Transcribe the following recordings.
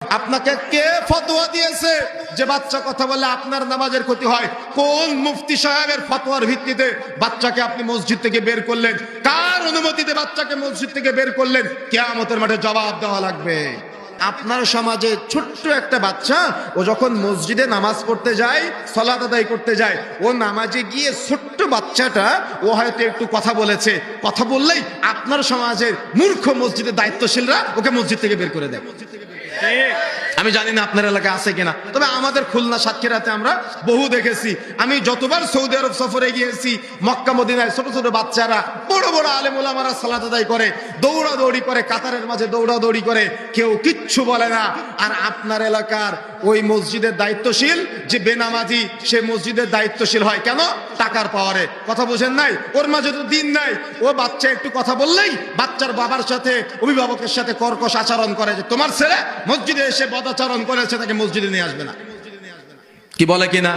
আপনাকে কে ফতোয়া দিয়েছে যে বাচ্চা কথা বললে আপনার নামাজের ক্ষতি হয়? কোন মুফতি সাহেবের ফতোয়ার ভিত্তিতে বাচ্চাকে আপনি মসজিদ থেকে বের করলেন? কার অনুমতিতে বাচ্চাকে মসজিদ থেকে বের করলেন? কিয়ামতের মাঠে জবাব দেওয়া লাগবে। আপনার সমাজে ছোট্ট একটা বাচ্চা, ও যখন মসজিদে নামাজ পড়তে যায়, সালাত আদায় করতে যায়, ও নামাজে গিয়ে ছোট্ট বাচ্চাটা ও হয়তো একটু কথা বলেছে, কথা বললেই আপনার সমাজের মূর্খ মসজিদের দায়িত্বশীলরা ওকে মসজিদ থেকে বের করে দেয়। আমি জানি না আপনার এলাকায় আছে কিনা, তবে আমাদের খুলনা সাতক্ষীরাতে আমরা বহু দেখেছি। আমি যতবার সৌদি আরব সফরে গিয়েছি, মক্কা মদিনায় ছোট ছোট বাচ্চারা বড় বড় আলেম ওলামারা সালাত আদায় করে, দৌড়াদৌড়ি করে, কাতারের মাঝে দৌড়াদৌড়ি করে, কেউ কিচ্ছু বলে না। আর আপনার এলাকার ওই মসজিদের দায়িত্বশীল যে বেনামাজি, সে মসজিদের দায়িত্বশীল হয় কেন? টাকার পাওয়ারে। কথা বুঝেন নাই? ওর মাঝে তো দিন নাই। ও বাচ্চা একটু কথা বললেই বাচ্চার বাবার সাথে, অভিভাবকের সাথে কর্কশ আচরণ করে যে তোমার ছেলে মসজিদে এসে বদাচরণ করেছে, তাকে মসজিদে নিয়ে আসবে না। কি বলে কিনা?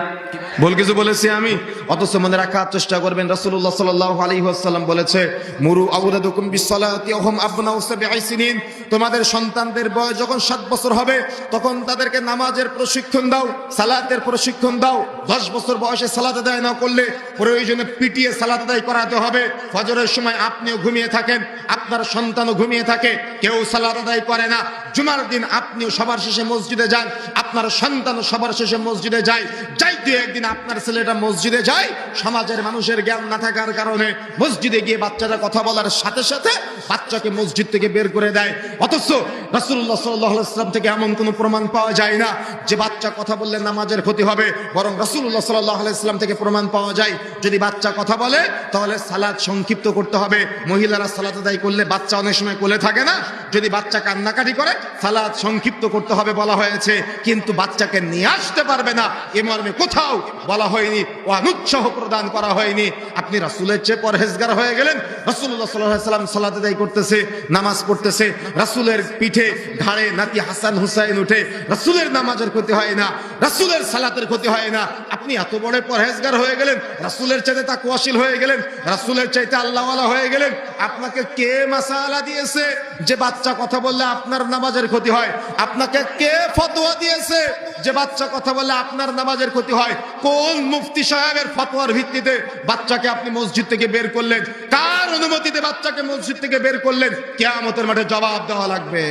ভুল কিছু বলেছি আমি? অথচ মনে রাখার চেষ্টা করবেন, রাসূলুল্লাহ সাল্লাল্লাহু আলাইহি ওয়াসাল্লাম বলেছে, মুরু আওলাদাকুম বিসসালাতি ওয়া হুম আবনাউ সাবঈ সিনিন। তোমাদের সন্তানদের বয়স যখন 7 বছর হবে, তখন তাদেরকে নামাজের প্রশিক্ষণ দাও, সালাতের প্রশিক্ষণ দাও। 10 বছর বয়সে সালাত আদায় না করলে প্রয়োজনে পিটিয়ে সালাত আদায় করাতে হবে। ফজরের সময় আপনিও ঘুমিয়ে থাকেন, আপনার সন্তানও ঘুমিয়ে থাকে, কেউ সালাত আদায় করে না। জুমার দিন আপনিও সবার শেষে মসজিদে যান, আপনার সন্তানও সবার শেষে মসজিদে যায়। যাইতে একদিন আপনার ছেলেটা মসজিদে যায়, সমাজের মানুষের জ্ঞান না থাকার কারণে মসজিদে গিয়ে বাচ্চারা কথা বলার সাথে সাথে বাচ্চাকে মসজিদ থেকে বের করে দেয়। অথচ রাসূলুল্লাহ সাল্লাল্লাহু আলাইহি ওয়াসাল্লাম থেকে এমন কোনো প্রমাণ পাওয়া যায় না যে বাচ্চা কথা বললে নামাজের ক্ষতি হবে। বরং রাসূলুল্লাহ সাল্লাল্লাহু আলাইহি ওয়াসাল্লাম থেকে প্রমাণ পাওয়া যায়, যদি বাচ্চা কথা বলে তাহলে সালাত সংক্ষিপ্ত করতে হবে। মহিলারা সালাত আদায় করলে বাচ্চা অনেক সময় কোলে থাকে না, যদি বাচ্চা কান্নাকাটি করে সালাত সংক্ষিপ্ত করতে হবে বলা হয়েছে, কিন্তু বাচ্চাকে নিয়ে আসতে পারবে না এ মর্মে কোথাও বলা হয়নি, অনুৎসাহ প্রদান করা হয়নি। আপনি রাসূলের চেয়ে পরহেজগার হয়ে গেলেন। রাসূলুল্লাহ সাল্লাল্লাহু আলাইহি ওয়াসাল্লাম সালাত আদায় করতেছে, নামাজ পড়তেছে, রাসূলের পিঠে ঘাড়ে নাতি হাসান হুসাইন উঠে, রাসূলের নামাজের ক্ষতি হয় না, রাসূলের সালাতের ক্ষতি হয় না। আপনি এত বড় পরহেজগার হয়ে গেলেন, রাসূলের চাইতে তাকওয়াশীল হয়ে গেলেন, রাসূলের চাইতে আল্লাহওয়ালা হয়ে গেলেন। আপনাকে কে মাসালা দিয়েছে যে বাচ্চা কথা বললে আপনার নামাজের ক্ষতি হয়? আপনাকে কে ফতোয়া দিয়েছে যে বাচ্চা কথা বললে আপনার নামাজের ক্ষতি হয়? কোন মুফতি সাহেবের ফতোয়ার ভিত্তিতে বাচ্চাকে আপনি মসজিদ থেকে বের করলেন? কার অনুমতিতে বাচ্চাকে মসজিদ থেকে বের করলেন? কিয়ামতের মাঠে জবাব দেওয়া লাগবে।